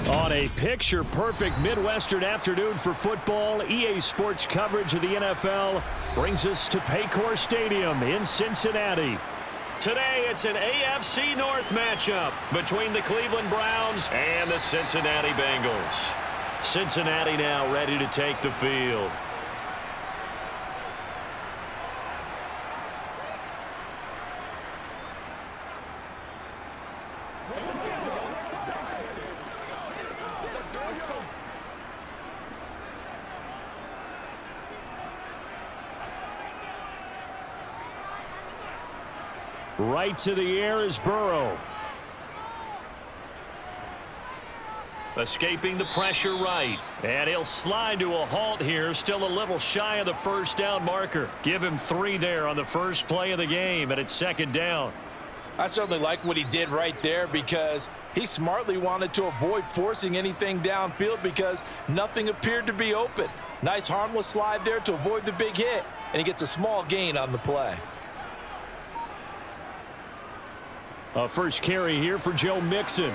On a picture-perfect Midwestern afternoon for football, EA Sports coverage of the NFL brings us to Paycor Stadium in Cincinnati. Today, it's an AFC North matchup between the Cleveland Browns and the Cincinnati Bengals. Cincinnati now ready to take the field. Right to the air is Burrow. Escaping the pressure right. And he'll slide to a halt here. Still a little shy of the first down marker. Give him 3 there on the first play of the game, and it's second down. I certainly like what he did right there because he smartly wanted to avoid forcing anything downfield because nothing appeared to be open. Nice harmless slide there to avoid the big hit, and he gets a small gain on the play. A first carry here for Joe Mixon.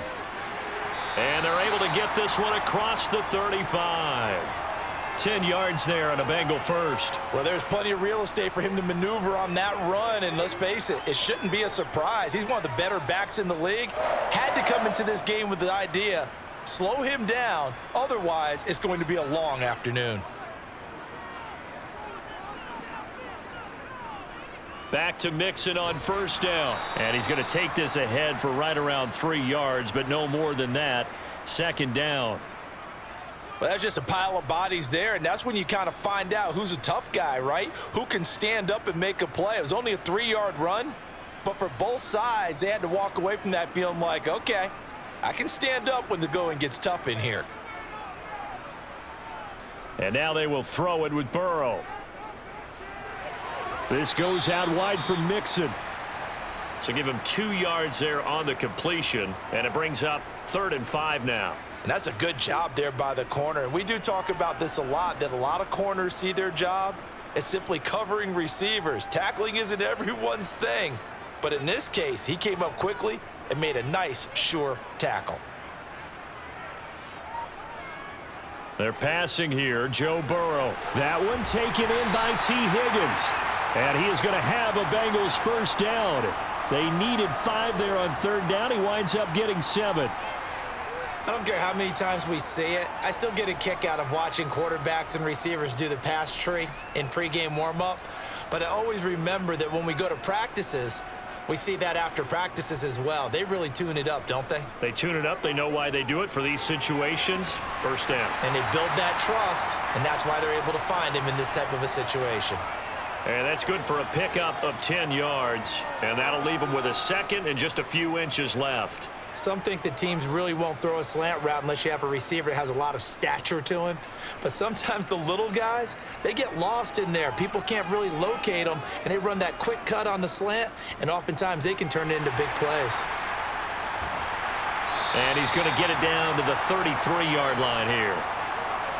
And they're able to get this one across the 35. 10 yards there on a Bengal first. Well, there's plenty of real estate for him to maneuver on that run, and let's face it, it shouldn't be a surprise. He's one of the better backs in the league. Had to come into this game with the idea, slow him down, otherwise it's going to be a long afternoon. Back to Mixon on first down. And he's going to take this ahead for right around 3 yards, but no more than that. Second down. Well, that's just a pile of bodies there, and that's when you kind of find out who's a tough guy, right? Who can stand up and make a play. It was only a 3-yard run, but for both sides, they had to walk away from that feeling like, okay, I can stand up when the going gets tough in here. And now they will throw it with Burrow. This goes out wide for Mixon. So give him 2 yards there on the completion, and it brings up 3rd and 5 now. And that's a good job there by the corner. And we do talk about this a lot, that a lot of corners see their job as simply covering receivers. Tackling isn't everyone's thing. But in this case, he came up quickly and made a nice, sure tackle. They're passing here, Joe Burrow. That one taken in by T. Higgins. And he is going to have a Bengals first down. They needed 5 there on 3rd down. He winds up getting 7. I don't care how many times we see it. I still get a kick out of watching quarterbacks and receivers do the pass tree in pregame warm-up. But I always remember that when we go to practices, we see that after practices as well. They really tune it up, don't they? They tune it up. They know why they do it for these situations. First down. And they build that trust, and that's why they're able to find him in this type of a situation. And that's good for a pickup of 10 yards. And that'll leave him with a second and just a few inches left. Some think that teams really won't throw a slant route unless you have a receiver that has a lot of stature to him. But sometimes the little guys, they get lost in there. People can't really locate them, and they run that quick cut on the slant, and oftentimes they can turn it into big plays. And he's going to get it down to the 33-yard line here.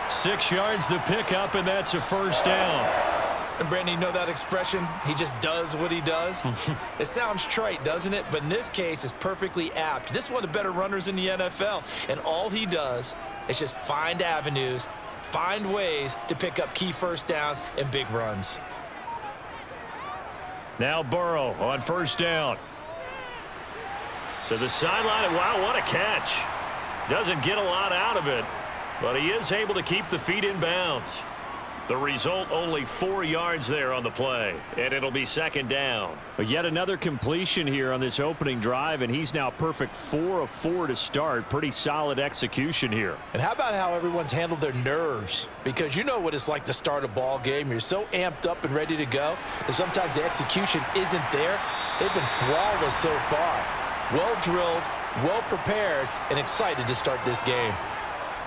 6 yards the pickup, and that's a first down. And Brandon, you know that expression? He just does what he does. It sounds trite, doesn't it? But in this case, it's perfectly apt. This is one of the better runners in the NFL. And all he does is just find avenues, find ways to pick up key first downs and big runs. Now Burrow on first down. To the sideline. Wow, what a catch. Doesn't get a lot out of it, but he is able to keep the feet in bounds. The result, only 4 yards there on the play, and it'll be second down. But yet another completion here on this opening drive, and he's now perfect 4 of 4 to start. Pretty solid execution here. And how about how everyone's handled their nerves? Because you know what it's like to start a ball game. You're so amped up and ready to go, and sometimes the execution isn't there. They've been flawless so far. Well drilled, well prepared, and excited to start this game.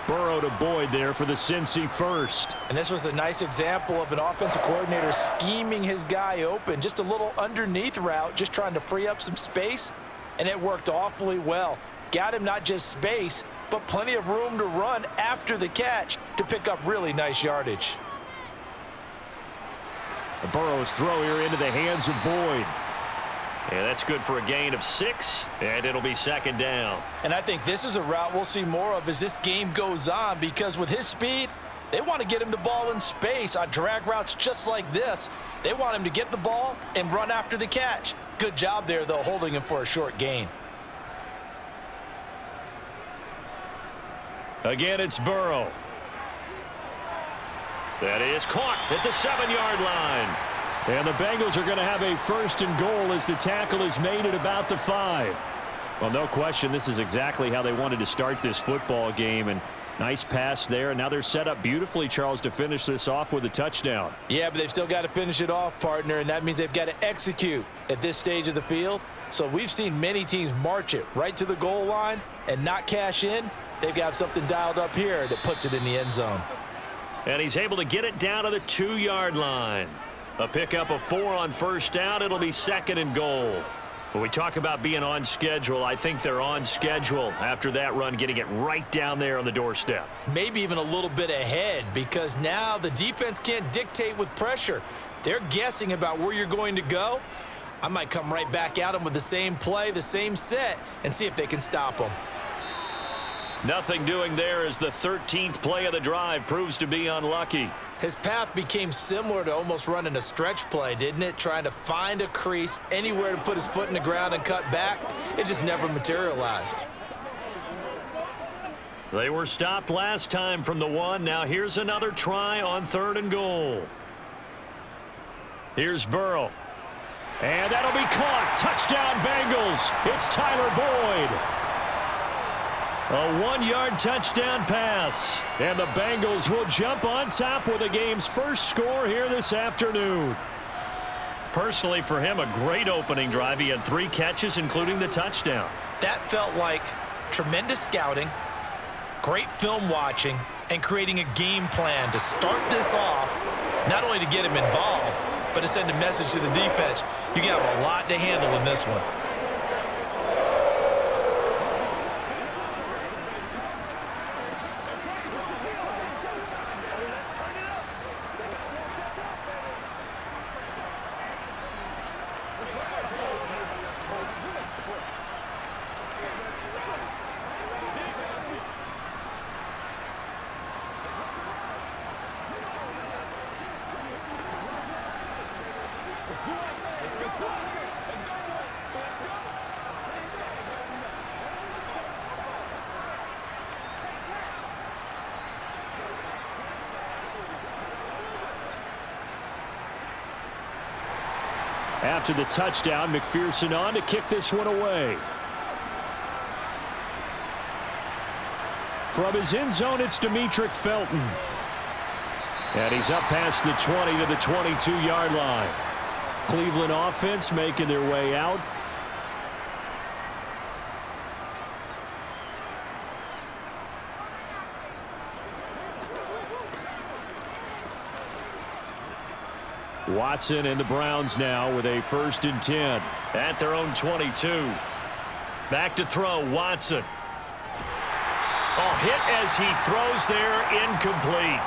Burrow to Boyd there for the Cincy first. And this was a nice example of an offensive coordinator scheming his guy open. Just a little underneath route, just trying to free up some space, and it worked awfully well. Got him not just space, but plenty of room to run after the catch to pick up really nice yardage. Burrow's throw here into the hands of Boyd. And that's good for a gain of 6, and it'll be second down. And I think this is a route we'll see more of as this game goes on, because with his speed, they want to get him the ball in space on drag routes just like this. They want him to get the ball and run after the catch. Good job there, though, holding him for a short gain. Again, it's Burrow. That is caught at the 7-yard line. And the Bengals are going to have a first and goal as the tackle is made at about the 5. Well, no question, this is exactly how they wanted to start this football game. And nice pass there. And now they're set up beautifully, Charles, to finish this off with a touchdown. Yeah, but they've still got to finish it off, partner, and that means they've got to execute at this stage of the field. So we've seen many teams march it right to the goal line and not cash in. They've got something dialed up here that puts it in the end zone. And he's able to get it down to the 2-yard line. A pickup of 4 on first down. It'll be second and goal. When we talk about being on schedule, I think they're on schedule after that run, getting it right down there on the doorstep. Maybe even a little bit ahead, because now the defense can't dictate with pressure. They're guessing about where you're going to go. I might come right back at them with the same play, the same set, and see if they can stop them. Nothing doing there as the 13th play of the drive proves to be unlucky. His path became similar to almost running a stretch play, didn't it? Trying to find a crease, anywhere to put his foot in the ground and cut back. It just never materialized. They were stopped last time from the 1. Now here's another try on 3rd and goal. Here's Burrow. And that'll be caught. Touchdown Bengals. It's Tyler Boyd. A 1-yard touchdown pass. And the Bengals will jump on top with the game's first score here this afternoon. Personally, for him, a great opening drive. He had 3 catches, including the touchdown. That felt like tremendous scouting, great film watching, and creating a game plan to start this off, not only to get him involved, but to send a message to the defense. You got a lot to handle in this one. After the touchdown, McPherson on to kick this one away. From his end zone, it's Demetric Felton. And he's up past the 20 to the 22-yard line. Cleveland offense making their way out. Watson and the Browns now with a 1st and 10 at their own 22. Back to throw, Watson. Hit as he throws there, incomplete.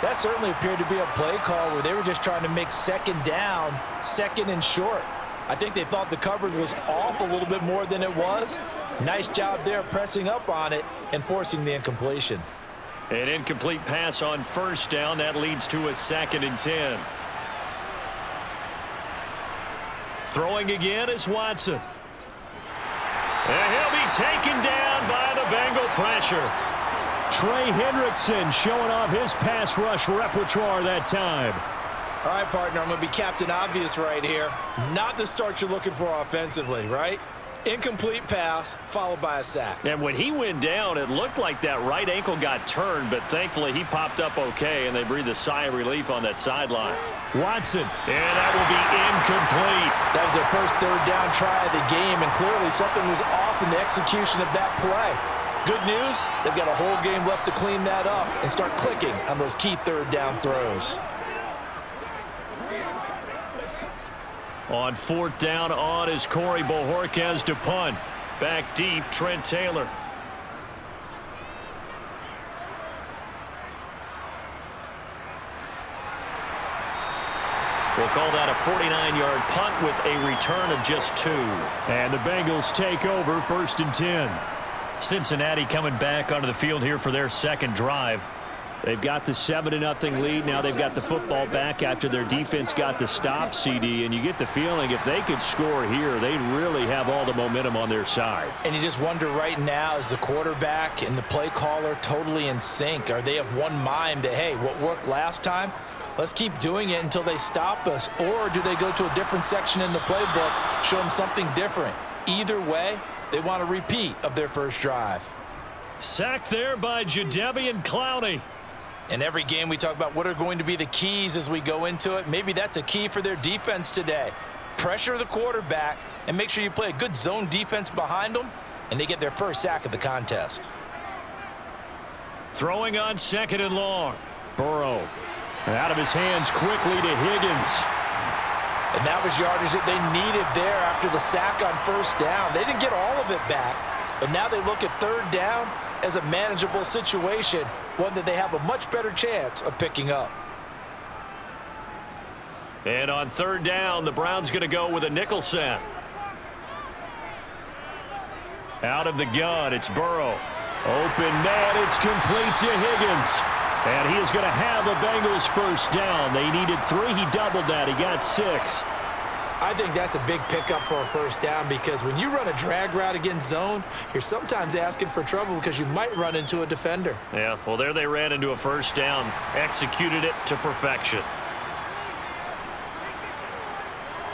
That certainly appeared to be a play call where they were just trying to make second down, second and short. I think they thought the coverage was off a little bit more than it was. Nice job there pressing up on it and forcing the incompletion. An incomplete pass on first down. That leads to a 2nd and 10. Throwing again is Watson. And he'll be taken down by the Bengal pressure. Trey Hendrickson showing off his pass rush repertoire that time. All right, partner, I'm going to be Captain Obvious right here. Not the start you're looking for offensively, right? Incomplete pass followed by a sack. And when he went down, it looked like that right ankle got turned, but thankfully he popped up okay, and they breathed a sigh of relief on that sideline. Watson, and that will be incomplete. That was their first 3rd down try of the game, and clearly something was off in the execution of that play. Good news, they've got a whole game left to clean that up and start clicking on those key 3rd down throws. On 4th down, on is Corey Bojorquez to punt. Back deep, Trent Taylor. We'll call that a 49-yard punt with a return of just 2. And the Bengals take over 1st and 10. Cincinnati coming back onto the field here for their second drive. They've got the 7-0 lead. Now they've got the football back after their defense got the stop, CD. And you get the feeling if they could score here, they'd really have all the momentum on their side. And you just wonder right now, is the quarterback and the play caller totally in sync? Are they of one mind that, hey, what worked last time, let's keep doing it until they stop us? Or do they go to a different section in the playbook, show them something different? Either way, they want a repeat of their first drive. Sacked there by Jadeveon Clowney. In every game, we talk about what are going to be the keys as we go into it. Maybe that's a key for their defense today. Pressure the quarterback and make sure you play a good zone defense behind them, and they get their first sack of the contest. Throwing on 2nd and long. Burrow out of his hands quickly to Higgins. And that was yardage that they needed there after the sack on 1st down. They didn't get all of it back, but now they look at 3rd down as a manageable situation, one that they have a much better chance of picking up. And on 3rd down, the Browns going to go with a nickel set. Out of the gun, it's Burrow. Open man, it's complete to Higgins. And he is going to have a Bengals 1st down. They needed 3. He doubled that. He got 6. I think that's a big pickup for a 1st down because when you run a drag route against zone, you're sometimes asking for trouble because you might run into a defender. Yeah, well, there they ran into a 1st down. Executed it to perfection.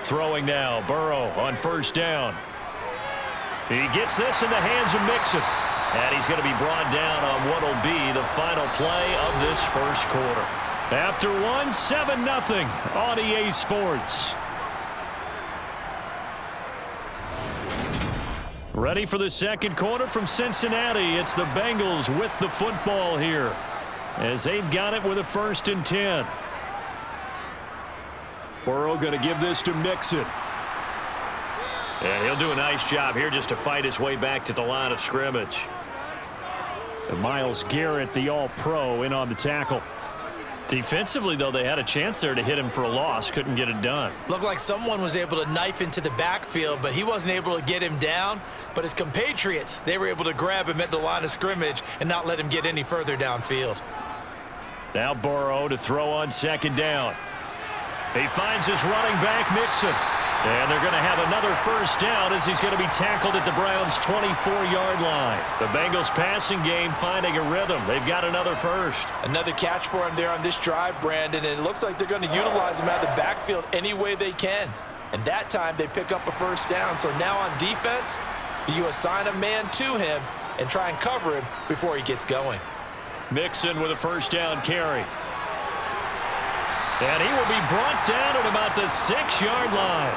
Throwing now, Burrow on 1st down. He gets this in the hands of Mixon. And he's going to be brought down on what will be the final play of this 1st quarter. After 7-0 on EA Sports. Ready for the 2nd quarter from Cincinnati. It's the Bengals with the football here as they've got it with a 1st and 10. Burrow going to give this to Mixon. And he'll do a nice job here just to fight his way back to the line of scrimmage. And Myles Garrett, the all-pro, in on the tackle. Defensively, though, they had a chance there to hit him for a loss. Couldn't get it done. Looked like someone was able to knife into the backfield, but he wasn't able to get him down. But his compatriots, they were able to grab him at the line of scrimmage and not let him get any further downfield. Now Burrow to throw on 2nd down. He finds his running back, Mixon. And they're going to have another 1st down as he's going to be tackled at the Browns' 24-yard line. The Bengals passing game finding a rhythm. They've got another 1st. Another catch for him there on this drive, Brandon, and it looks like they're going to utilize him out of the backfield any way they can. And that time they pick up a 1st down. So now on defense, do you assign a man to him and try and cover him before he gets going? Mixon with a 1st down carry. And he will be brought down at about the 6-yard line.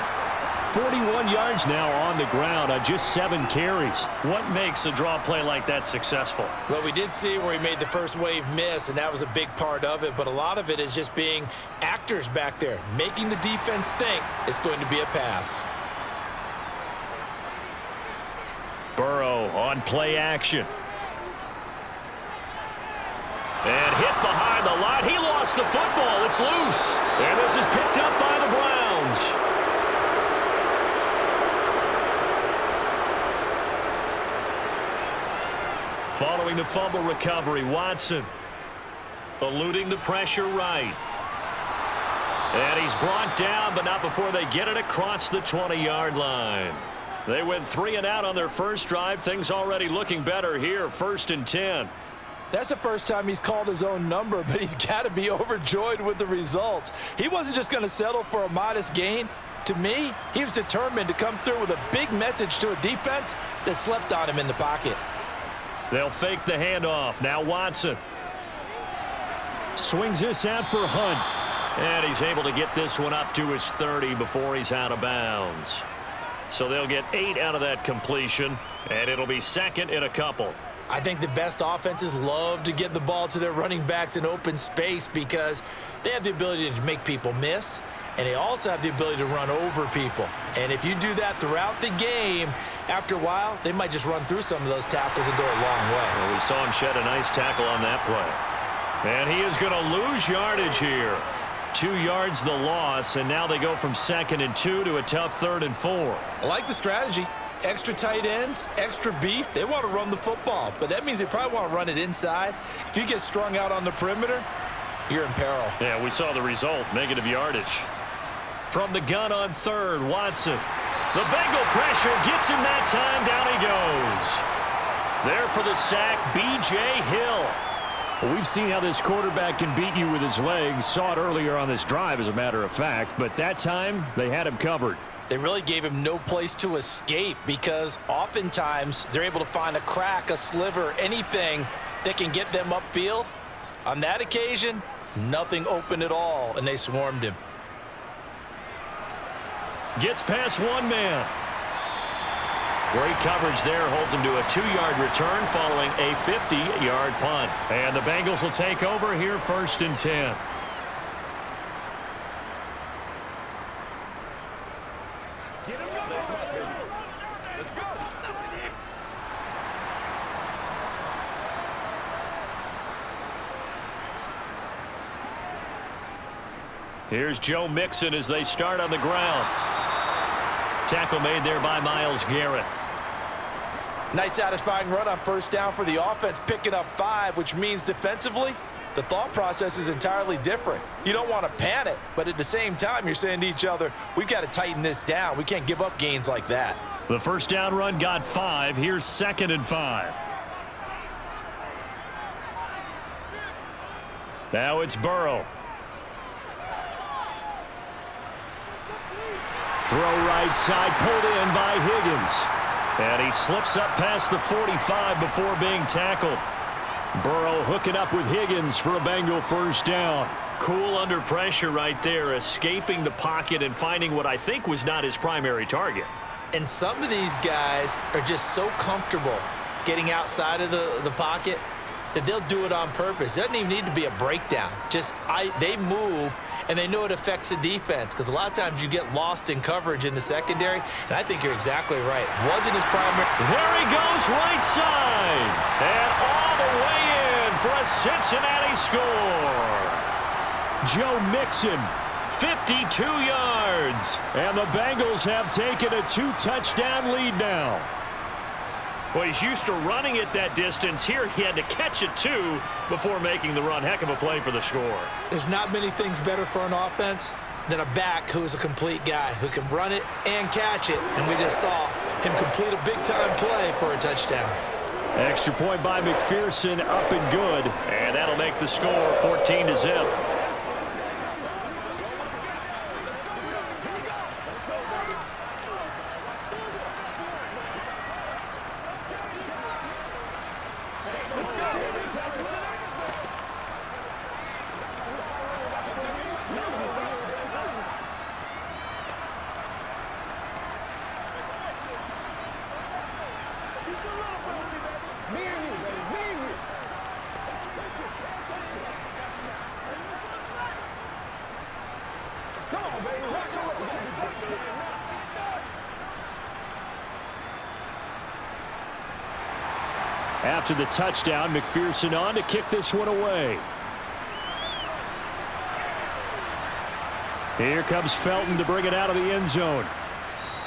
41 yards now on the ground on just 7 carries. What makes a draw play like that successful? Well, we did see where he made the first wave miss, and that was a big part of it. But a lot of it is just being actors back there, making the defense think it's going to be a pass. Burrow on play action. And hit behind the line. He lost the football. It's loose. And this is picked up by the Browns. Following the fumble recovery, Watson eluding the pressure right. And he's brought down, but not before they get it across the 20-yard line. They went 3 and out on their first drive. Things already looking better here. 1st and 10. That's the first time he's called his own number, but he's got to be overjoyed with the results. He wasn't just going to settle for a modest gain. To me, he was determined to come through with a big message to a defense that slept on him in the pocket. They'll fake the handoff. Now Watson swings this out for Hunt. And he's able to get this one up to his 30 before he's out of bounds. So they'll get 8 out of that completion, and it'll be 2nd and a couple. I think the best offenses love to get the ball to their running backs in open space because they have the ability to make people miss, and they also have the ability to run over people. And if you do that throughout the game, after a while, they might just run through some of those tackles and go a long way. Well, we saw him shed a nice tackle on that play. And he is going to lose yardage here. 2 yards the loss, and now they go from 2nd and 2 to a tough 3rd and 4. I like the strategy. Extra tight ends, extra beef. They want to run the football, but that means they probably want to run it inside. If you get strung out on the perimeter, you're in peril. Yeah, we saw the result, negative yardage. From the gun on 3rd, Watson. The Bengal pressure gets him that time. Down he goes. There for the sack, B.J. Hill. Well, we've seen how this quarterback can beat you with his legs. Saw it earlier on this drive, as a matter of fact. But that time, they had him covered. They really gave him no place to escape because oftentimes they're able to find a crack, a sliver, anything that can get them upfield. On that occasion, nothing open at all, and they swarmed him. Gets past one man. Great coverage there, holds him to a 2-yard return following a 50-yard punt. And the Bengals will take over here, 1st and 10. Here's Joe Mixon as they start on the ground. Tackle made there by Myles Garrett. Nice satisfying run on 1st down for the offense, picking up 5, which means defensively, the thought process is entirely different. You don't want to panic, but at the same time, you're saying to each other, we've got to tighten this down. We can't give up gains like that. The 1st down run got 5. Here's 2nd and 5. Now it's Burrow. Throw right side, pulled in by Higgins. And he slips up past the 45 before being tackled. Burrow hooking up with Higgins for a Bengal 1st down. Cool under pressure right there, escaping the pocket and finding what I think was not his primary target. And some of these guys are just so comfortable getting outside of the pocket that they'll do it on purpose. It doesn't even need to be a breakdown. They move, and they know it affects the defense because a lot of times you get lost in coverage in the secondary, and I think you're exactly right. Wasn't his primary. There he goes, right side. And all the way in for a Cincinnati score. Joe Mixon, 52 yards. And the Bengals have taken a 2-touchdown lead now. Well, he's used to running it that distance. Here he had to catch it, too, before making the run. Heck of a play for the score. There's not many things better for an offense than a back who is a complete guy who can run it and catch it. And we just saw him complete a big-time play for a touchdown. Extra point by McPherson, up and good. And that'll make the score 14-0. After the touchdown, McPherson on to kick this one away. Here comes Felton to bring it out of the end zone.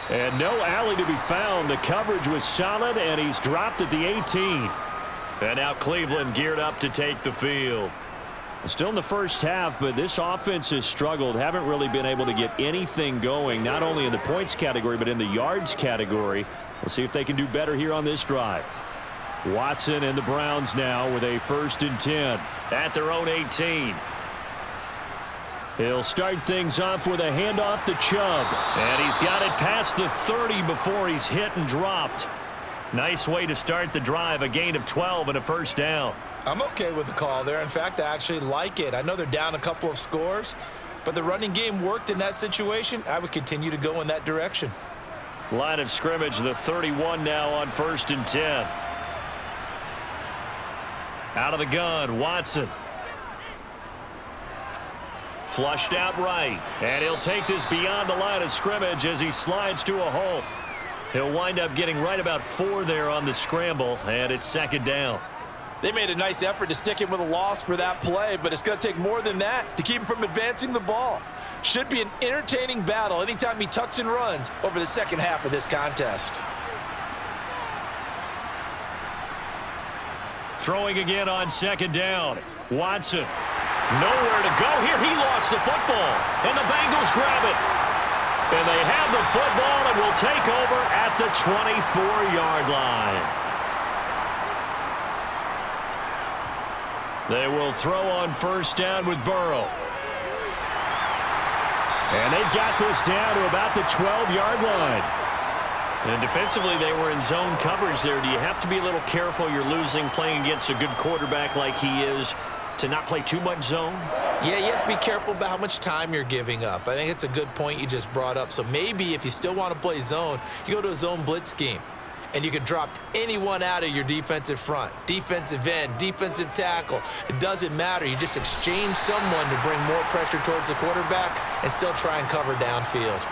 And no alley to be found. The coverage was solid, and he's dropped at the 18. And now Cleveland geared up to take the field. Still in the 1st half, but this offense has struggled. Haven't really been able to get anything going, not only in the points category, but in the yards category. We'll see if they can do better here on this drive. Watson and the Browns now with a 1st and 10 at their own 18. He'll start things off with a handoff to Chubb. And he's got it past the 30 before he's hit and dropped. Nice way to start the drive, a gain of 12 and a 1st down. I'm okay with the call there. In fact, I actually like it. I know they're down a couple of scores, but the running game worked in that situation. I would continue to go in that direction. Line of scrimmage, the 31 now on 1st and 10. Out of the gun, Watson. Flushed out right. And he'll take this beyond the line of scrimmage as he slides to a halt. He'll wind up getting right about 4 there on the scramble, and it's 2nd down. They made a nice effort to stick him with a loss for that play, but it's going to take more than that to keep him from advancing the ball. Should be an entertaining battle anytime he tucks and runs over the second half of this contest. Throwing again on second down. Watson. Nowhere to go here. He lost the football. And the Bengals grab it. And they have the football and will take over at the 24-yard line. They will throw on first down with Burrow. And they've got this down to about the 12-yard line. And defensively, they were in zone coverage there. Do you have to be a little careful? You're losing playing against a good quarterback like he is to not play too much zone? Yeah, you have to be careful about how much time you're giving up. I think it's a good point you just brought up. So maybe if you still want to play zone, you go to a zone blitz scheme. And you can drop anyone out of your defensive front, defensive end, defensive tackle. It doesn't matter. You just exchange someone to bring more pressure towards the quarterback and still try and cover downfield.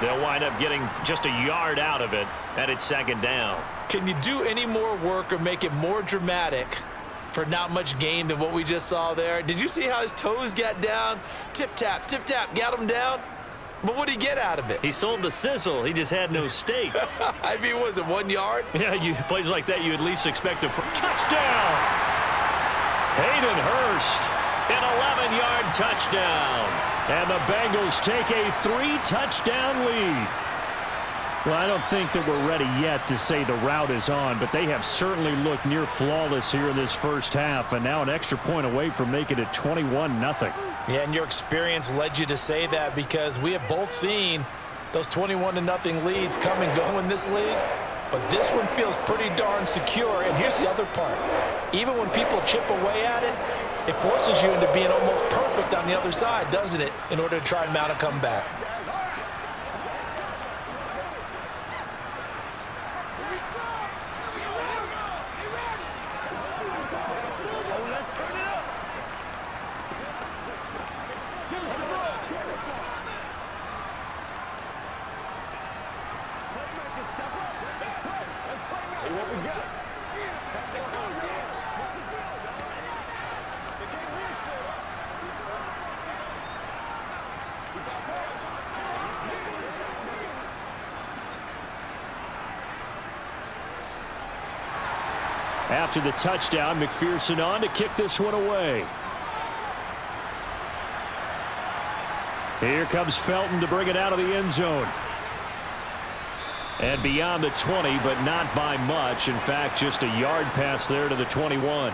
They'll wind up getting just a yard out of it, and it's second down. Can you do any more work or make it more dramatic for not much gain than what we just saw there? Did you see how his toes got down? Tip-tap, got him down. But what did he get out of it? He sold the sizzle. He just had no steak. I mean, was it 1 yard? Yeah, plays like that, you at least expect a touchdown. Hayden Hurst, an 11-yard touchdown. And the Bengals take a 3-touchdown lead. Well, I don't think that we're ready yet to say the route is on, but they have certainly looked near flawless here in this first half, and now an extra point away from making it 21-0. Yeah, and your experience led you to say that because we have both seen those 21-0 leads come and go in this league. But this one feels pretty darn secure. And here's the other part. Even when people chip away at it, it forces you into being almost perfect on the other side, doesn't it, in order to try and mount a comeback. After the touchdown, McPherson on to kick this one away. Here comes Felton to bring it out of the end zone. And beyond the 20, but not by much. In fact, just a yard pass there to the 21.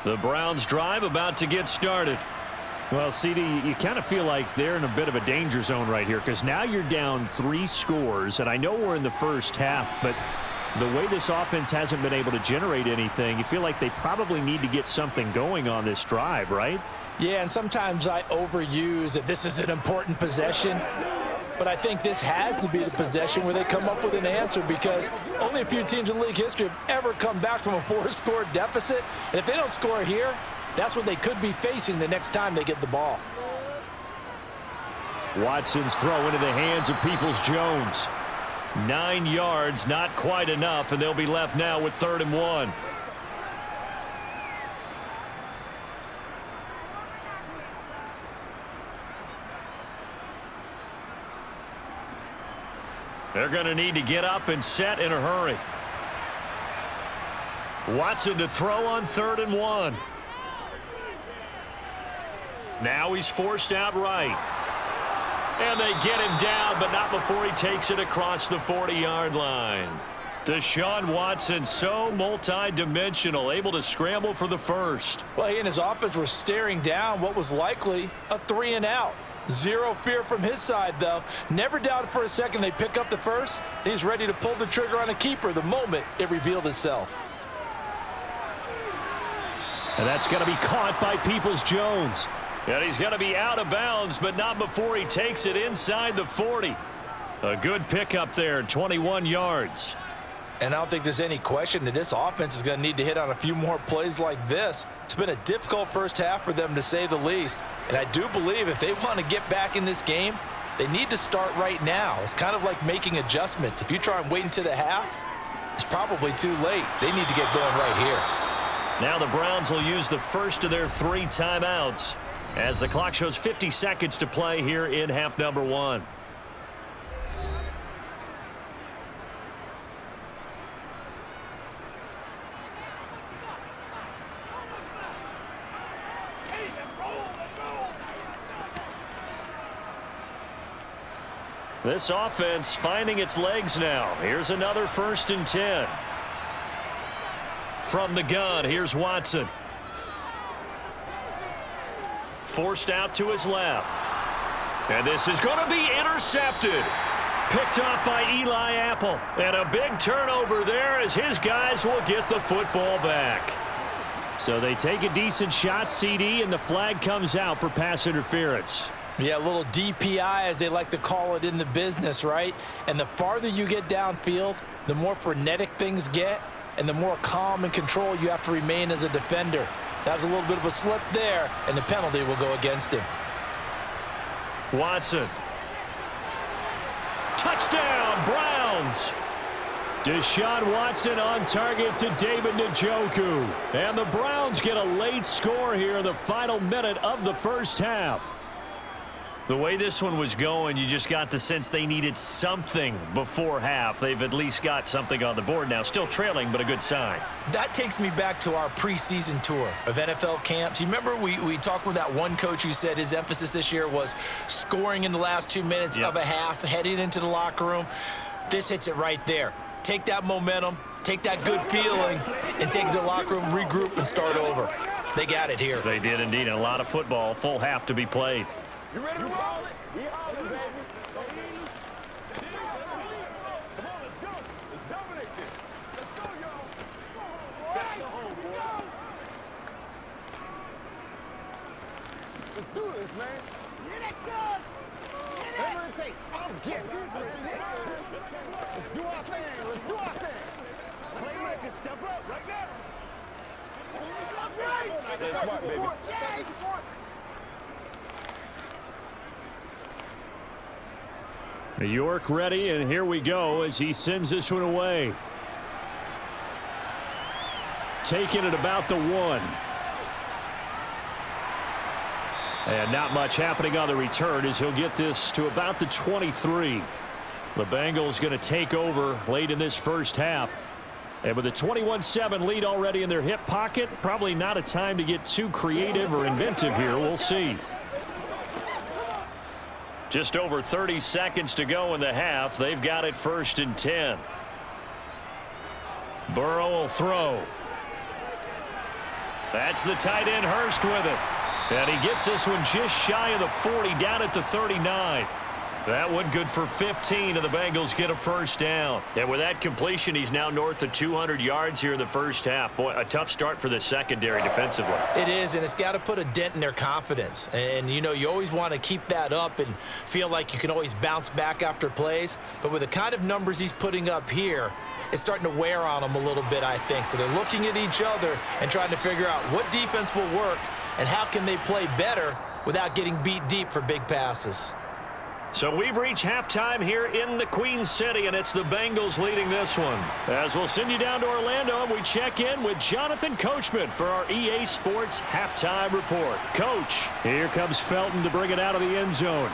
The Browns drive about to get started. Well, CD, you kind of feel like they're in a bit of a danger zone right here because now you're down 3 scores, and I know we're in the first half, but the way this offense hasn't been able to generate anything, you feel like they probably need to get something going on this drive, right? Yeah, and sometimes I overuse that this is an important possession. But I think this has to be the possession where they come up with an answer because only a few teams in league history have ever come back from a 4-score deficit. And if they don't score here, that's what they could be facing the next time they get the ball. Watson's throw into the hands of Peoples-Jones. 9 yards, not quite enough, and they'll be left now with 3rd and 1. They're going to need to get up and set in a hurry. Watson to throw on 3rd and 1. Now he's forced out right. And they get him down, but not before he takes it across the 40-yard line. Deshaun Watson, so multi-dimensional, able to scramble for the first. Well, he and his offense were staring down what was likely a 3-and-out. Zero fear from his side, though. Never doubted for a second they pick up the first. He's ready to pull the trigger on a keeper the moment it revealed itself. And that's going to be caught by Peoples-Jones. And he's going to be out of bounds, but not before he takes it inside the 40. A good pickup there, 21 yards. And I don't think there's any question that this offense is going to need to hit on a few more plays like this. It's been a difficult first half for them, to say the least. And I do believe if they want to get back in this game, they need to start right now. It's kind of like making adjustments. If you try and wait until the half, it's probably too late. They need to get going right here. Now the Browns will use the first of their 3 timeouts as the clock shows 50 seconds to play here in half number 1. This offense finding its legs now. Here's another 1st and 10. From the gun, here's Watson. Forced out to his left. And this is going to be intercepted. Picked off by Eli Apple. And a big turnover there as his guys will get the football back. So they take a decent shot, CD, and the flag comes out for pass interference. Yeah, a little DPI, as they like to call it in the business, right? And the farther you get downfield, the more frenetic things get, and the more calm and control you have to remain as a defender. That was a little bit of a slip there, and the penalty will go against him. Watson. Touchdown, Browns. Deshaun Watson on target to David Njoku. And the Browns get a late score here in the final minute of the first half. The way this one was going, you just got the sense they needed something before half. They've at least got something on the board now. Still trailing, but a good sign. That takes me back to our preseason tour of NFL camps. You remember we talked with that one coach who said his emphasis this year was scoring in the last 2 minutes of a half, heading into the locker room. This hits it right there. Take that momentum, take that good feeling, and take it to the locker room, regroup, and start over. They got it here. They did indeed. And a lot of football, full half to be played. You ready to roll it? We all in, baby. Come on, let's go. Let's dominate this. Let's go, y'all. Back to home, boy. Let's do this, man. Get it, cuz. Whatever it takes. I'm getting it. Let's do our thing. Let's do our thing. Playmakers, step up right now. That's smart, baby. New York ready, and here we go as he sends this one away. Taking it about the 1. And not much happening on the return as he'll get this to about the 23. The Bengals going to take over late in this first half. And with a 21-7 lead already in their hip pocket, probably not a time to get too creative or inventive here. We'll see. Just over 30 seconds to go in the half. They've got it 1st and 10. Burrow will throw. That's the tight end Hurst with it. And he gets this one just shy of the 40, down at the 39. That one good for 15, and the Bengals get a first down. And with that completion, he's now north of 200 yards here in the first half. Boy, a tough start for the secondary defensively. It is, and it's got to put a dent in their confidence. And, you know, you always want to keep that up and feel like you can always bounce back after plays. But with the kind of numbers he's putting up here, it's starting to wear on them a little bit, I think. So they're looking at each other and trying to figure out what defense will work and how can they play better without getting beat deep for big passes. So we've reached halftime here in the Queen City, and it's the Bengals leading this one. As we'll send you down to Orlando, and we check in with Jonathan Coachman for our EA Sports Halftime Report. Coach. Here comes Felton to bring it out of the end zone.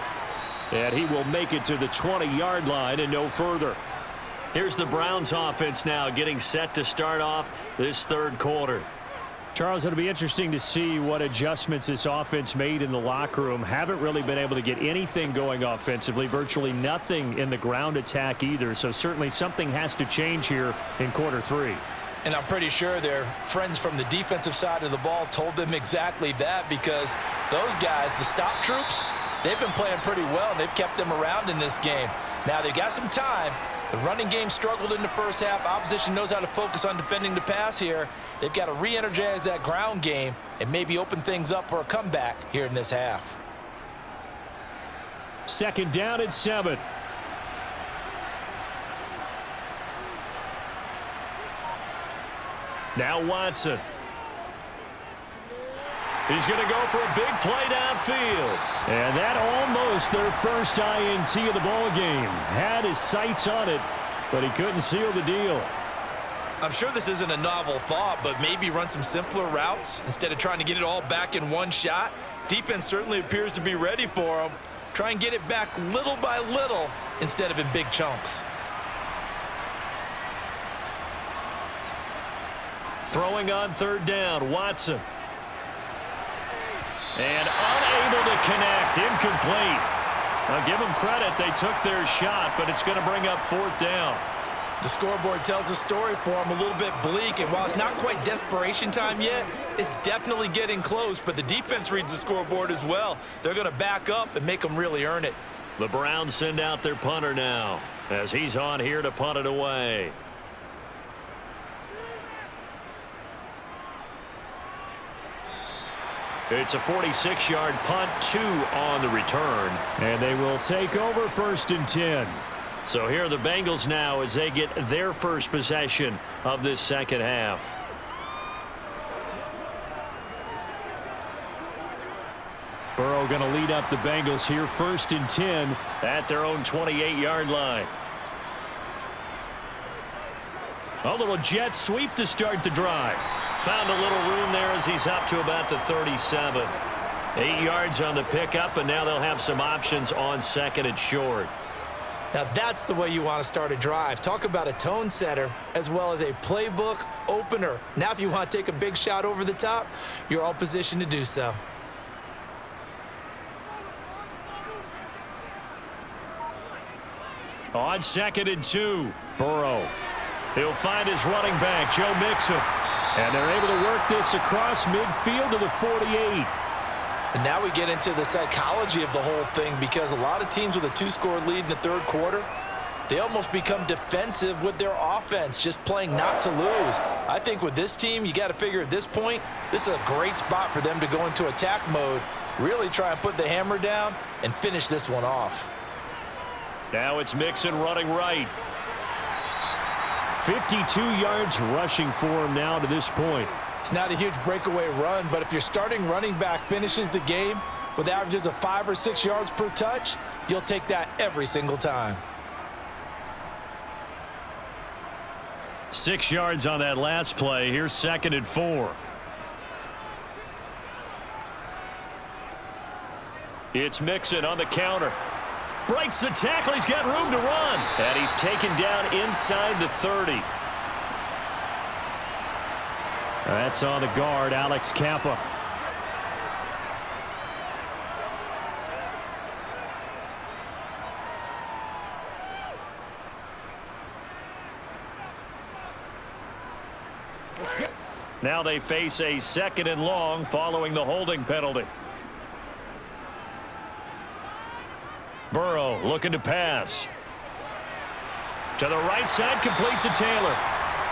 And he will make it to the 20-yard line and no further. Here's the Browns offense now getting set to start off this third quarter. Charles, it'll be interesting to see what adjustments this offense made in the locker room. Haven't really been able to get anything going offensively, virtually nothing in the ground attack either. So certainly something has to change here in quarter 3. And I'm pretty sure their friends from the defensive side of the ball told them exactly that, because those guys, the stop troops, they've been playing pretty well, and they've kept them around in this game. Now, they've got some time. The running game struggled in the first half. Opposition knows how to focus on defending the pass here. They've got to re-energize that ground game and maybe open things up for a comeback here in this half. 2nd down and 7. Now Watson. He's going to go for a big play downfield. And that almost their first INT of the ball game. Had his sights on it, but he couldn't seal the deal. I'm sure this isn't a novel thought, but maybe run some simpler routes instead of trying to get it all back in one shot. Defense certainly appears to be ready for him. Try and get it back little by little instead of in big chunks. Throwing on third down, Watson. And unable to connect, incomplete. Now give them credit, they took their shot, but it's going to bring up fourth down. The scoreboard tells a story for him, a little bit bleak, and while it's not quite desperation time yet, it's definitely getting close, but the defense reads the scoreboard as well. They're going to back up and make them really earn it. The Browns send out their punter now as he's on here to punt it away. It's a 46-yard punt, 2 on the return. And they will take over first and 10. So here are the Bengals now as they get their first possession of this second half. Burrow going to lead up the Bengals here first and 10 at their own 28-yard line. A little jet sweep to start the drive. Found a little room there as he's up to about the 37. 8 yards on the pickup, and now they'll have some options on second and short. Now that's the way you want to start a drive. Talk about a tone setter as well as a playbook opener. Now if you want to take a big shot over the top, you're all positioned to do so. On second and 2, Burrow. He'll find his running back, Joe Mixon. And they're able to work this across midfield to the 48. And now we get into the psychology of the whole thing, because a lot of teams with a 2-score lead in the third quarter, they almost become defensive with their offense, just playing not to lose. I think with this team, you got to figure at this point, this is a great spot for them to go into attack mode, really try and put the hammer down and finish this one off. Now it's Mixon running right. 52 yards rushing for him now to this point. It's not a huge breakaway run, but if your starting running back finishes the game with averages of 5 or 6 yards per touch, you'll take that every single time. 6 yards on that last play. Here's second and 4. It's Mixon on the counter. Breaks the tackle. He's got room to run. And he's taken down inside the 30. That's on the guard, Alex Kappa. Now they face a second and long following the holding penalty. Burrow looking to pass. To the right side, complete to Taylor.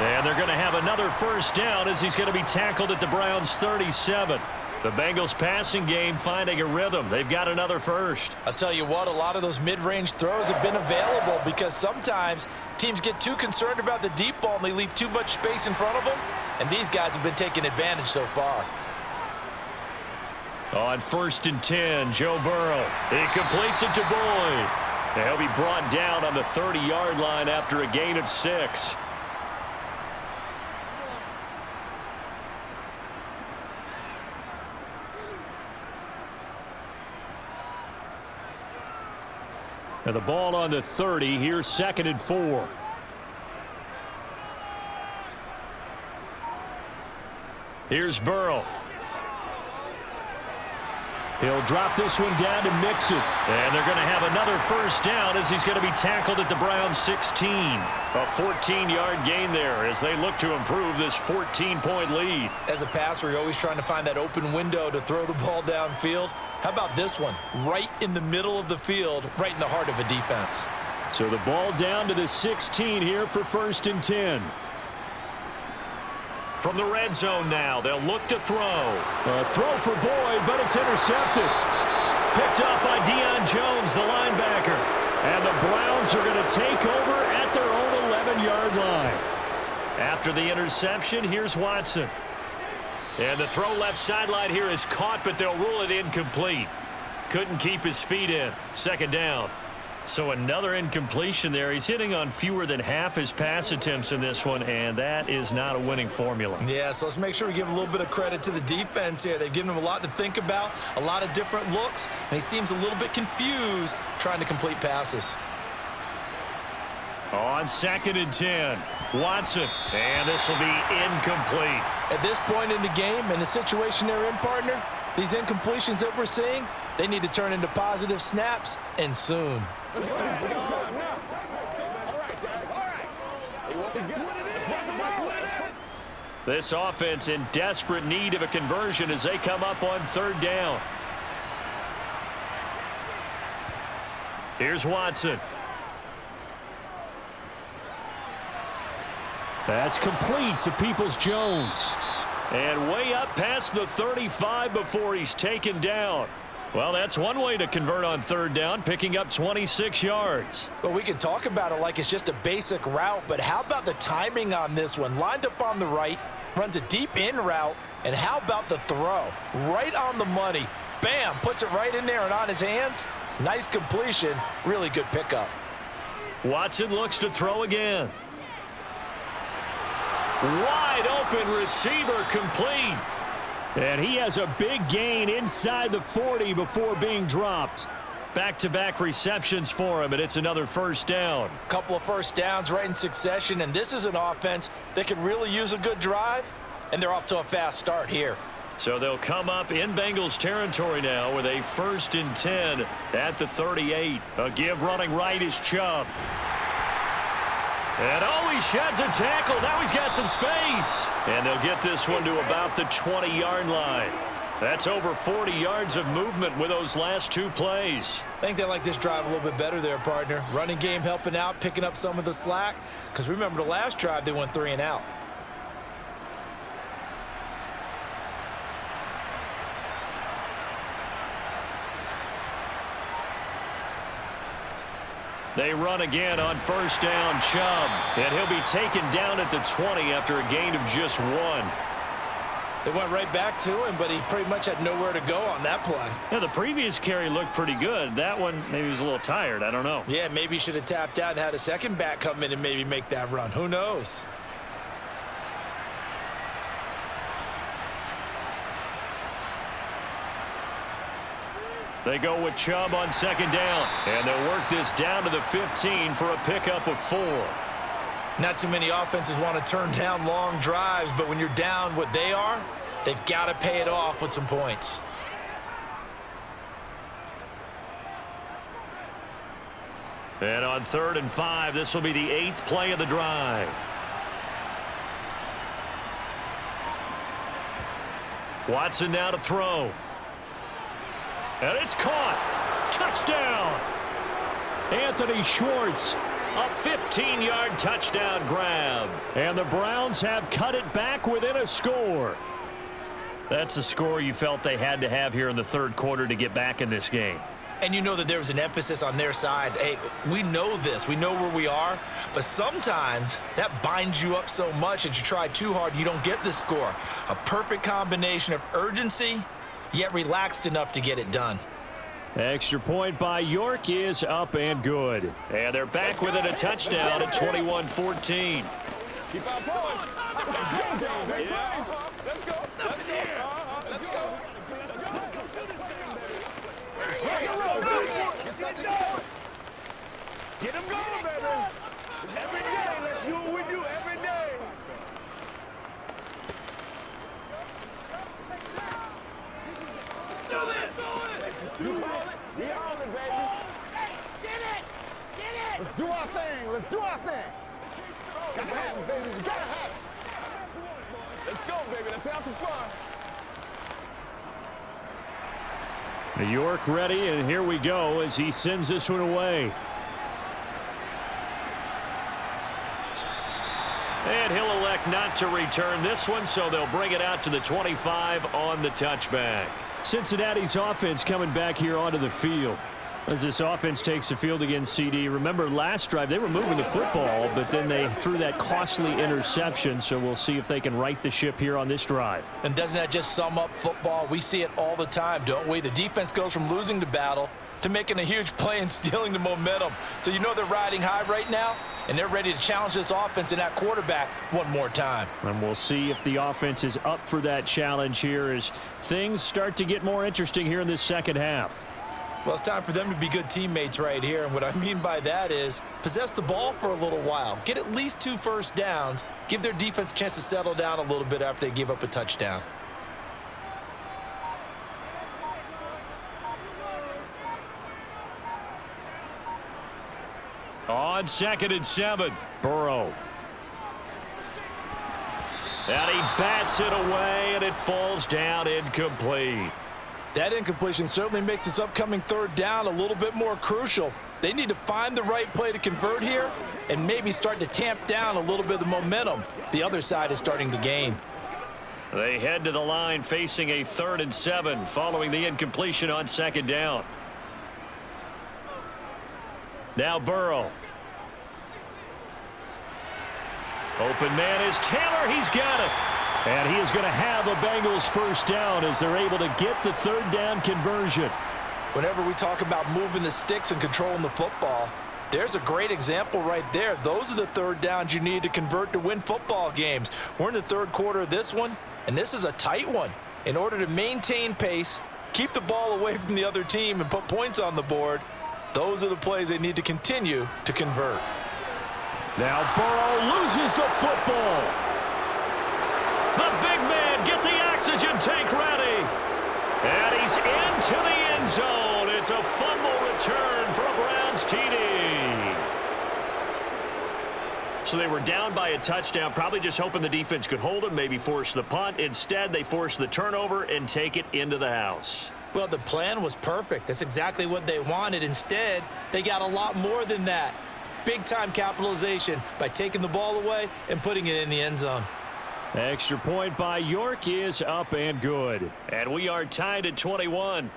And they're going to have another first down as he's going to be tackled at the Browns' 37. The Bengals passing game finding a rhythm. They've got another first. I'll tell you what, a lot of those mid-range throws have been available because sometimes teams get too concerned about the deep ball and they leave too much space in front of them, and these guys have been taking advantage so far. On first and 10, Joe Burrow. He completes it to Boyd. And he'll be brought down on the 30-yard line after a gain of 6. And the ball on the 30. Here's second and 4. Here's Burrow. He'll drop this one down to Mixon. And they're going to have another first down as he's going to be tackled at the Browns' 16. A 14-yard gain there as they look to improve this 14-point lead. As a passer, you're always trying to find that open window to throw the ball downfield. How about this one? Right in the middle of the field, right in the heart of a defense. So the ball down to the 16 here for first and 10. From the red zone now, they'll look to throw. A throw for Boyd, but it's intercepted. Picked up by Deion Jones, the linebacker. And the Browns are going to take over at their own 11-yard line. After the interception, here's Watson. And the throw left sideline here is caught, but they'll rule it incomplete. Couldn't keep his feet in. Second down. So another incompletion there. He's hitting on fewer than half his pass attempts in this one, and that is not a winning formula. Yeah, so let's make sure we give a little bit of credit to the defense here. They've given him a lot to think about, a lot of different looks, and he seems a little bit confused trying to complete passes. On 2nd and 10, Watson, and this will be incomplete. At this point in the game and the situation they're in, partner, these incompletions that we're seeing, they need to turn into positive snaps, and soon. Let's go. All right, guys. All right. They want to get it. Let's run the ball. This offense in desperate need of a conversion as they come up on 3rd down. Here's Watson. That's complete to Peoples-Jones. And way up past the 35 before he's taken down. Well, that's one way to convert on 3rd down, picking up 26 yards. Well, we can talk about it like it's just a basic route, but how about the timing on this one? Lined up on the right, runs a deep in route, and how about the throw? Right on the money. Bam, puts it right in there and on his hands. Nice completion, really good pickup. Watson looks to throw again. Wide open receiver complete. And he has a big gain inside the 40 before being dropped. Back-to-back receptions for him, and it's another 1st down. Couple of first downs right in succession, and this is an offense that could really use a good drive, and they're off to a fast start here. So they'll come up in Bengals territory now with a 1st and 10 at the 38. A give running right is Chubb. And he sheds a tackle. Now he's got some space. And they'll get this one to about the 20-yard line. That's over 40 yards of movement with those last 2 plays. I think they like this drive a little bit better there, partner. Running game helping out, picking up some of the slack. Because remember the last drive, they went 3 and out. They run again on 1st down, Chubb. And he'll be taken down at the 20 after a gain of just 1. They went right back to him, but he pretty much had nowhere to go on that play. Yeah, the previous carry looked pretty good. That one, maybe he was a little tired. I don't know. Yeah, maybe he should have tapped out and had a second back come in and maybe make that run. Who knows? They go with Chubb on 2nd down. And they'll work this down to the 15 for a pickup of 4. Not too many offenses want to turn down long drives, but when you're down what they are, they've got to pay it off with some points. And on 3rd and 5, this will be the 8th play of the drive. Watson now to throw. And it's caught. Touchdown. Anthony Schwartz. A 15-yard touchdown grab. And the Browns have cut it back within a score. That's a score you felt they had to have here in the 3rd quarter to get back in this game. And you know that there was an emphasis on their side. Hey, we know this. We know where we are. But sometimes that binds you up so much that you try too hard, you don't get the score. A perfect combination of urgency, yet relaxed enough to get it done. Extra point by York is up and good. And they're back within a touchdown at 21-14. Keep our points. Let's go, baby. Let's go. Let's go. Let's go. Get them going, baby. Every day, let's do what we do every day. Do this. You call it? We on it, baby. Get it. Let's do our thing. Let's do our thing. Gotta have it, baby. You gotta have it. Let's go, baby. Let's have some fun. York ready, and here we go as he sends this one away. And he'll elect not to return this one, so they'll bring it out to the 25 on the touchback. Cincinnati's offense coming back here onto the field. As this offense takes the field against CD, remember last drive they were moving the football, but then they threw that costly interception, so we'll see if they can right the ship here on this drive. And doesn't that just sum up football? We see it all the time, don't we? The defense goes from losing the battle to making a huge play and stealing the momentum. So you know they're riding high right now, and they're ready to challenge this offense and that quarterback one more time. And we'll see if the offense is up for that challenge here as things start to get more interesting here in this second half. Well, it's time for them to be good teammates right here. And what I mean by that is possess the ball for a little while. Get at least 2 first downs. Give their defense a chance to settle down a little bit after they give up a touchdown. On 2nd and 7, Burrow. And he bats it away, and it falls down incomplete. That incompletion certainly makes this upcoming 3rd down a little bit more crucial. They need to find the right play to convert here and maybe start to tamp down a little bit of the momentum the other side is starting to gain. They head to the line facing a 3rd and 7 following the incompletion on 2nd down. Now Burrow. Open man is Taylor. He's got it. And he is going to have a Bengals first down as they're able to get the 3rd down conversion. Whenever we talk about moving the sticks and controlling the football, there's a great example right there. Those are the 3rd downs you need to convert to win football games. We're in the 3rd quarter of this one, and this is a tight one. In order to maintain pace, keep the ball away from the other team, and put points on the board, those are the plays they need to continue to convert. Now Burrow loses the football. The big man, get the oxygen tank ready. And he's into the end zone. It's a fumble return for a Browns TD. So they were down by a touchdown, probably just hoping the defense could hold them, maybe force the punt. Instead, they force the turnover and take it into the house. Well, the plan was perfect. That's exactly what they wanted. Instead, they got a lot more than that. Big-time capitalization by taking the ball away and putting it in the end zone. Extra point by York is up and good. And we are tied at 21.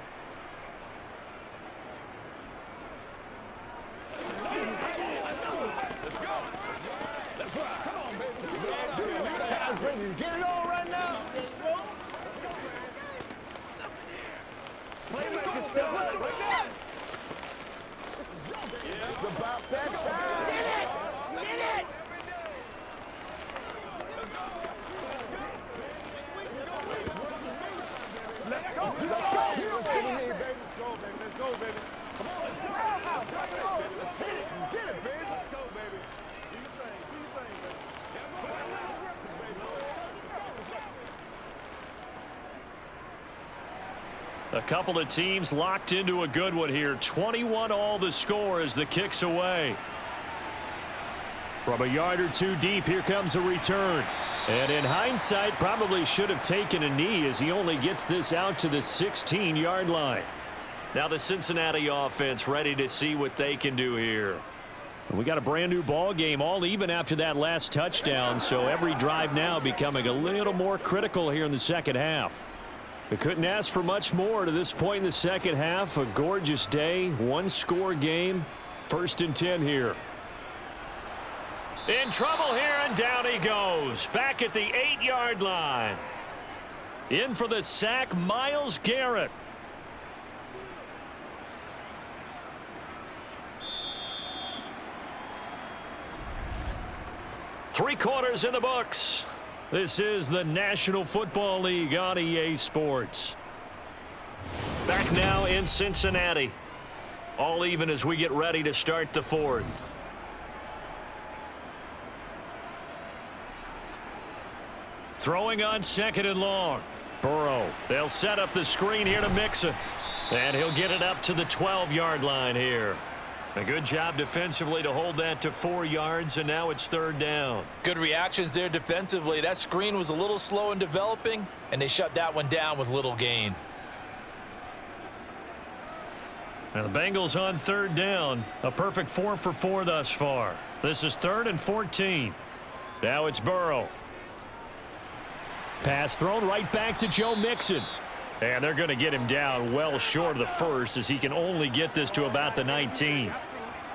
Get it on right now. Playmaker stuff like that. It's about that time. Get it! Get it! Let's go, baby. Let's go, baby. Let's go, baby. Come on. Let's hit it. Get it, baby. Let's go, baby. Do your thing. Do your thing, baby. A couple of teams locked into a good one here. 21 all the score as the kick's away. From a yard or two deep, here comes a return. And in hindsight, probably should have taken a knee as he only gets this out to the 16-yard line. Now the Cincinnati offense ready to see what they can do here. We got a brand new ball game, all even after that last touchdown, so every drive now becoming a little more critical here in the second half. We couldn't ask for much more to this point in the second half. A gorgeous day, one-score game, 1st and 10 here. In trouble here, and down he goes. Back at the 8-yard line. In for the sack, Myles Garrett. Three quarters in the books. This is the National Football League on EA Sports. Back now in Cincinnati. All even as we get ready to start the 4th. Throwing on 2nd and long. Burrow. They'll set up the screen here to Mixon. And he'll get it up to the 12-yard line here. A good job defensively to hold that to 4 yards, and now it's 3rd down. Good reactions there defensively. That screen was a little slow in developing, and they shut that one down with little gain. Now the Bengals on 3rd down. A perfect 4 for 4 thus far. This is 3rd and 14. Now it's Burrow. Pass thrown right back to Joe Mixon. And they're going to get him down well short of the first, as he can only get this to about the 19.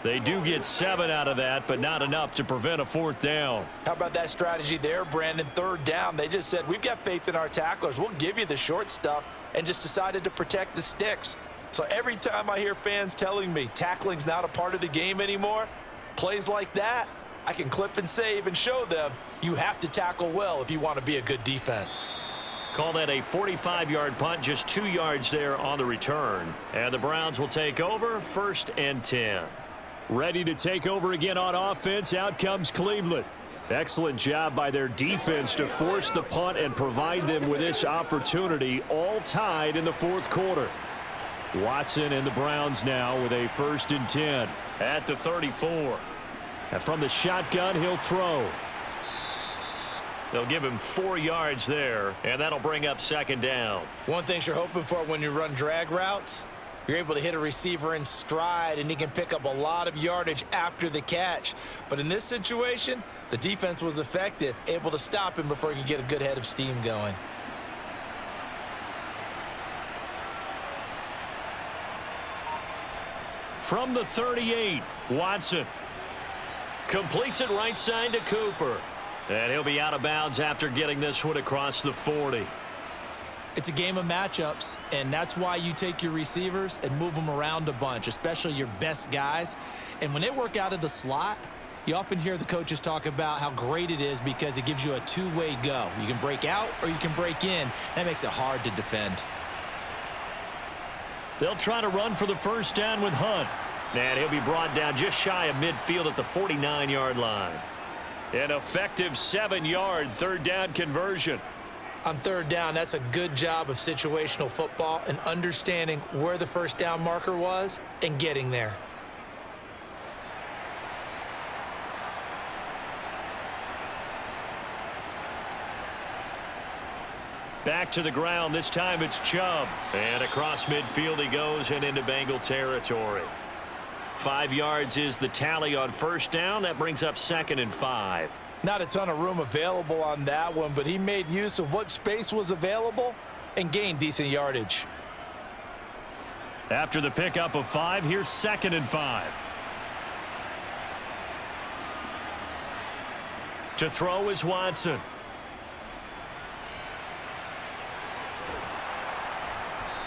They do get 7 out of that, but not enough to prevent a 4th down. How about that strategy there, Brandon? 3rd down. They just said, we've got faith in our tacklers. We'll give you the short stuff, and just decided to protect the sticks. So every time I hear fans telling me tackling's not a part of the game anymore, plays like that, I can clip and save and show them you have to tackle well if you want to be a good defense. Call that a 45-yard punt, just 2 yards there on the return. And the Browns will take over, 1st and 10. Ready to take over again on offense. Out comes Cleveland. Excellent job by their defense to force the punt and provide them with this opportunity, all tied in the 4th quarter. Watson and the Browns now with a 1st and 10. At the 34. And from the shotgun, he'll throw. They'll give him 4 yards there, and that'll bring up 2nd down. One thing you're hoping for when you run drag routes, you're able to hit a receiver in stride, and he can pick up a lot of yardage after the catch. But in this situation, the defense was effective, able to stop him before he could get a good head of steam going. From the 38, Watson completes it right side to Cooper. And he'll be out of bounds after getting this one across the 40. It's a game of matchups, and that's why you take your receivers and move them around a bunch, especially your best guys. And when they work out of the slot, you often hear the coaches talk about how great it is because it gives you a two-way go. You can break out or you can break in. That makes it hard to defend. They'll try to run for the 1st down with Hunt. And he'll be brought down just shy of midfield at the 49-yard line. An effective 7-yard 3rd down conversion. On 3rd down, that's a good job of situational football and understanding where the 1st down marker was and getting there. Back to the ground. This time it's Chubb. And across midfield he goes and into Bengal territory. 5 yards is the tally on 1st down. That brings up 2nd and 5. Not a ton of room available on that one, but he made use of what space was available and gained decent yardage. After the pickup of 5, here's 2nd and 5. To throw is Watson.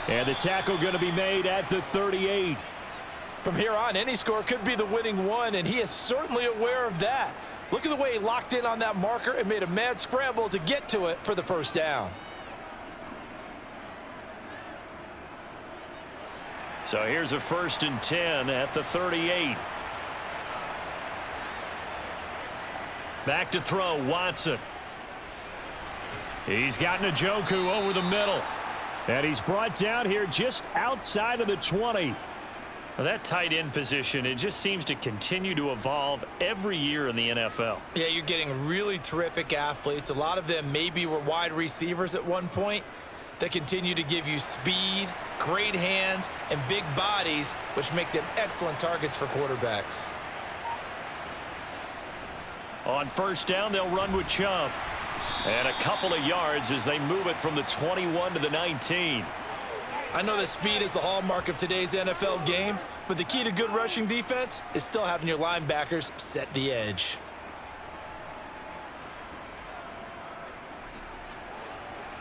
And the tackle going to be made at the 38. From here on, any score could be the winning one, and he is certainly aware of that. Look at the way he locked in on that marker and made a mad scramble to get to it for the 1st down. So here's a 1st and 10 at the 38. Back to throw, Watson. He's got Njoku over the middle. And he's brought down here just outside of the 20. Well, that tight end position, it just seems to continue to evolve every year in the NFL. Yeah, you're getting really terrific athletes. A lot of them maybe were wide receivers at one point that continue to give you speed, great hands, and big bodies, which make them excellent targets for quarterbacks. On 1st down, they'll run with Chubb. And a couple of yards as they move it from the 21 to the 19. I know that speed is the hallmark of today's NFL game, but the key to good rushing defense is still having your linebackers set the edge.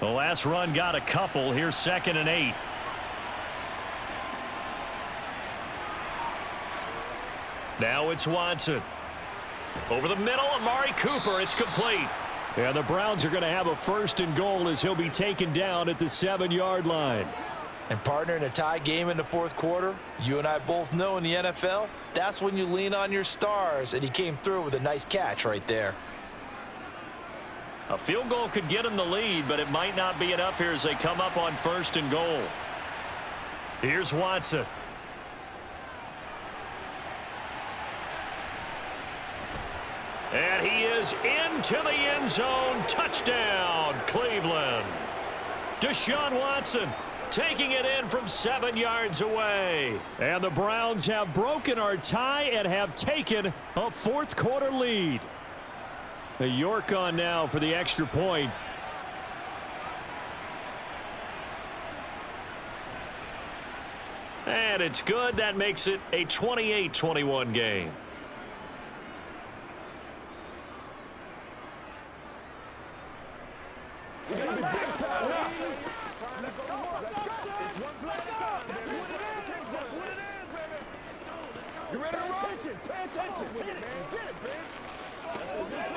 The last run got a couple. Here's 2nd and 8. Now it's Watson. Over the middle, Amari Cooper. It's complete. And the Browns are going to have a 1st and goal as he'll be taken down at the 7-yard line. And partner, in a tie game in the 4th quarter, you and I both know in the NFL, that's when you lean on your stars, and he came through with a nice catch right there. A field goal could get him the lead, but it might not be enough here as they come up on 1st and goal. Here's Watson. And he is into the end zone. Touchdown, Cleveland. Deshaun Watson taking it in from 7 yards away. And the Browns have broken our tie and have taken a 4th quarter lead. York on now for the extra point. And it's good. That makes it a 28-21 game. We gotta be big time now. Let's go. It's one play at a time, baby. That's what it is, baby. You ready to roll? Pay attention. Get it, man. Get it, man. That's what this is.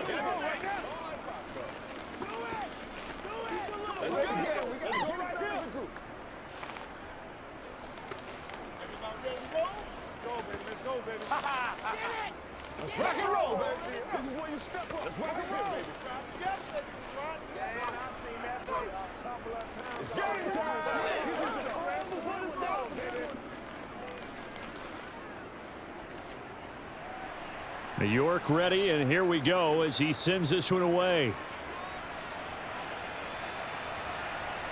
Get it right now. Do it. Let's go again. We gotta get it through as a group. Everybody ready to roll? Let's go, baby. Let's go, baby. Get it. Let's rock and roll, baby. This is where you step up. Let's rock and roll, baby. It's game time. New York ready, and here we go as he sends this one away.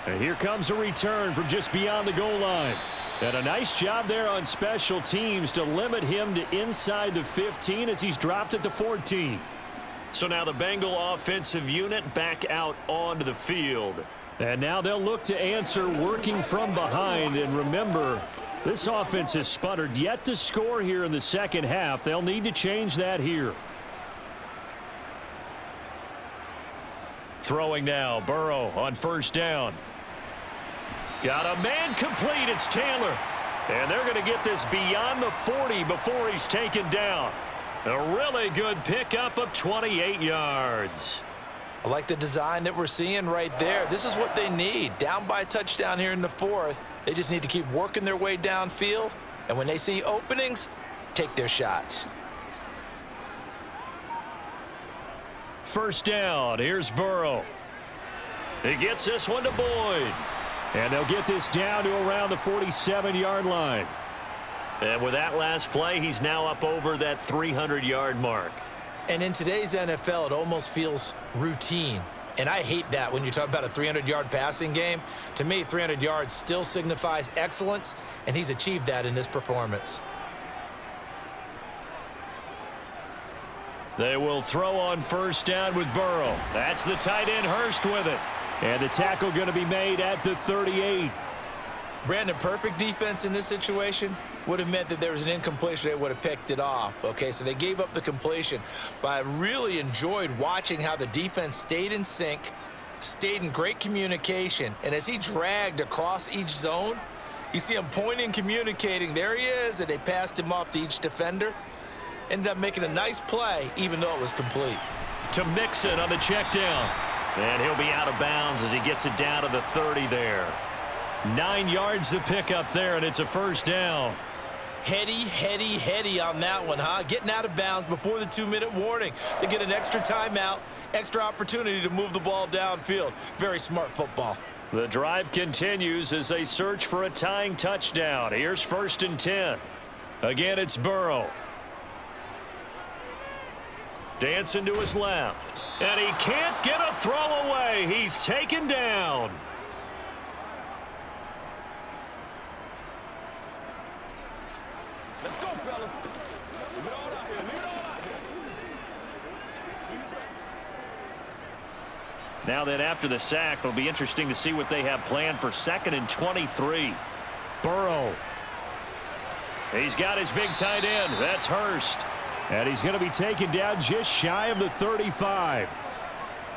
And here comes a return from just beyond the goal line. And a nice job there on special teams to limit him to inside the 15 as he's dropped it to 14. So now the Bengal offensive unit back out onto the field. And now they'll look to answer working from behind. And remember, this offense has sputtered yet to score here in the second half. They'll need to change that here. Throwing now, Burrow on first down. Got a man complete. It's Taylor. And they're going to get this beyond the 40 before he's taken down. A really good pickup of 28 yards. I like the design that we're seeing right there. This is what they need. Down by a touchdown here in the fourth. They just need to keep working their way downfield. And when they see openings, take their shots. First down. Here's Burrow. He gets this one to Boyd. And they'll get this down to around the 47-yard line. And with that last play, he's now up over that 300-yard mark. And in today's NFL, it almost feels routine. And I hate that when you talk about a 300-yard passing game. To me, 300 yards still signifies excellence, and he's achieved that in this performance. They will throw on first down with Burrow. That's the tight end Hurst with it. And the tackle going to be made at the 38. Brandon, perfect defense in this situation would have meant that there was an incompletion. They would have picked it off. Okay, so they gave up the completion. But I really enjoyed watching how the defense stayed in sync, stayed in great communication. And as he dragged across each zone, you see him pointing, communicating. There he is, and they passed him off to each defender. Ended up making a nice play, even though it was complete. To Mixon on the check down. And he'll be out of bounds as he gets it down to the 30 there. 9 yards to pick up there, and it's a first down. Heady on that one, huh? Getting out of bounds before the 2-minute warning. They get an extra timeout, extra opportunity to move the ball downfield. Very smart football. The drive continues as they search for a tying touchdown. Here's first and 10. Again, it's Burrow. Dancing to his left. And he can't get a throw away. He's taken down. Let's go, fellas. Leave it all out here. Leave it all out here. Now then, after the sack, it'll be interesting to see what they have planned for 2nd and 23. Burrow. He's got his big tight end. That's Hurst. And he's going to be taken down just shy of the 35.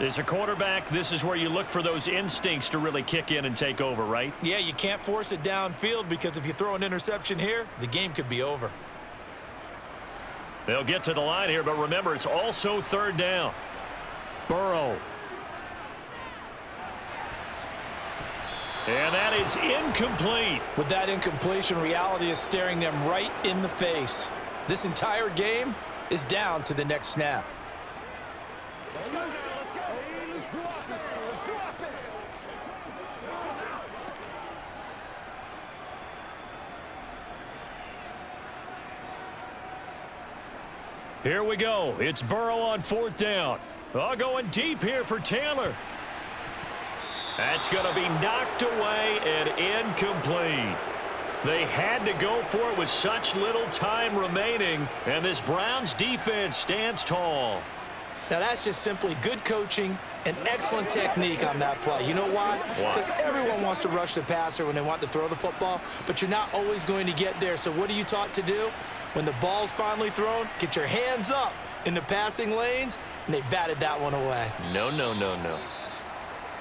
As a quarterback, this is where you look for those instincts to really kick in and take over, right? Yeah, you can't force it downfield because if you throw an interception here, the game could be over. They'll get to the line here, but remember, it's also 3rd down. Burrow. And that is incomplete. With that incompletion, reality is staring them right in the face. This entire game is down to the next snap. Let's go now. Let's go. Let's do our thing. Let's do our thing. Here we go. It's Burrow on 4th down. Oh, going deep here for Taylor. That's going to be knocked away and incomplete. They had to go for it with such little time remaining, and this Browns defense stands tall. Now that's just simply good coaching An excellent technique on that play. You know why? Why? Because everyone wants to rush the passer when they want to throw the football, but you're not always going to get there. So what are you taught to do? When the ball's finally thrown, get your hands up in the passing lanes, and they batted that one away. No, no, no, no.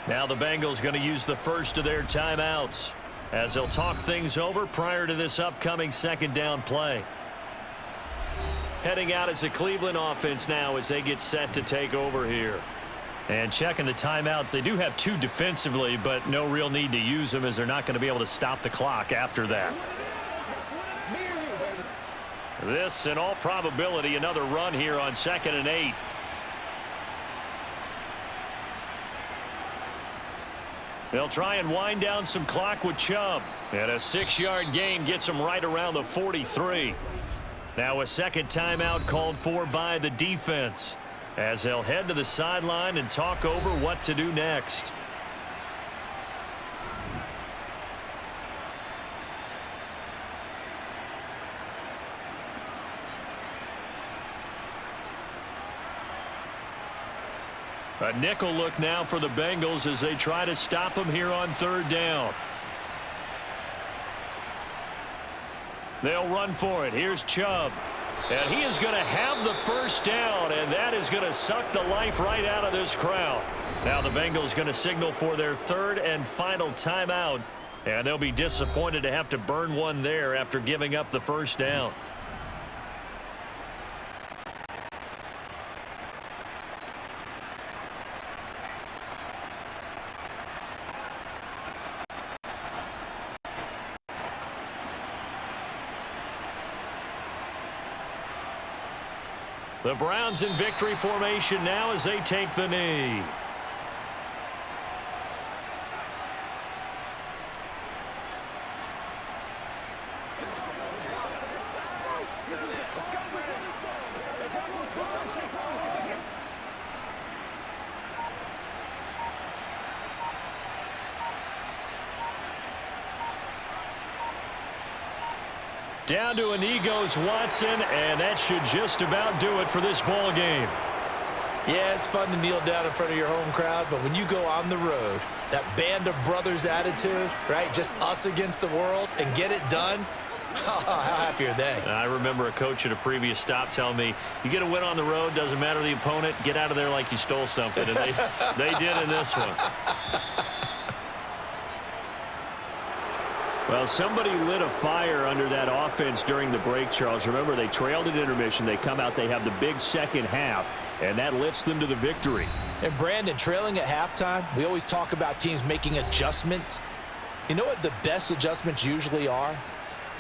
Now the Bengals going to use the first of their timeouts as they'll talk things over prior to this upcoming second down play. Heading out as the Cleveland offense now as they get set to take over here. And checking the timeouts, they do have 2 defensively, but no real need to use them as they're not going to be able to stop the clock after that. This, in all probability, another run here on 2nd and 8. They'll try and wind down some clock with Chubb. And a 6-yard gain gets them right around the 43. Now a second timeout called for by the defense as they'll head to the sideline and talk over what to do next. A nickel look now for the Bengals as they try to stop him here on 3rd down. They'll run for it. Here's Chubb. And he is going to have the first down, and that is going to suck the life right out of this crowd. Now the Bengals going to signal for their 3rd and final timeout, and they'll be disappointed to have to burn one there after giving up the first down. The Browns in victory formation now as they take the knee. Down to a knee goes Watson, and that should just about do it for this ball game. Yeah, it's fun to kneel down in front of your home crowd, but when you go on the road, that band of brothers attitude, right, just us against the world, and get it done, how happy are they? I remember a coach at a previous stop telling me, you get a win on the road, doesn't matter the opponent, get out of there like you stole something, and they did in this one. Well, somebody lit a fire under that offense during the break, Charles. Remember, they trailed at intermission. They come out, they have the big second half, and that lifts them to the victory. And Brandon, trailing at halftime, we always talk about teams making adjustments. You know what the best adjustments usually are?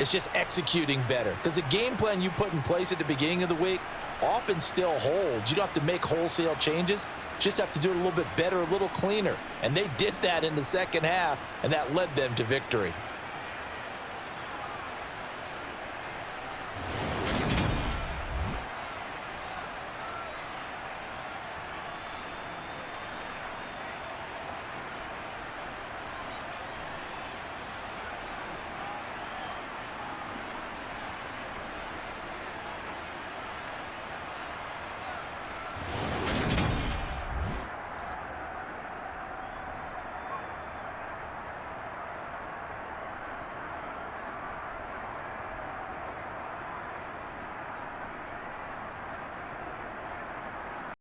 It's just executing better. Because the game plan you put in place at the beginning of the week often still holds. You don't have to make wholesale changes. You just have to do it a little bit better, a little cleaner. And they did that in the second half, and that led them to victory.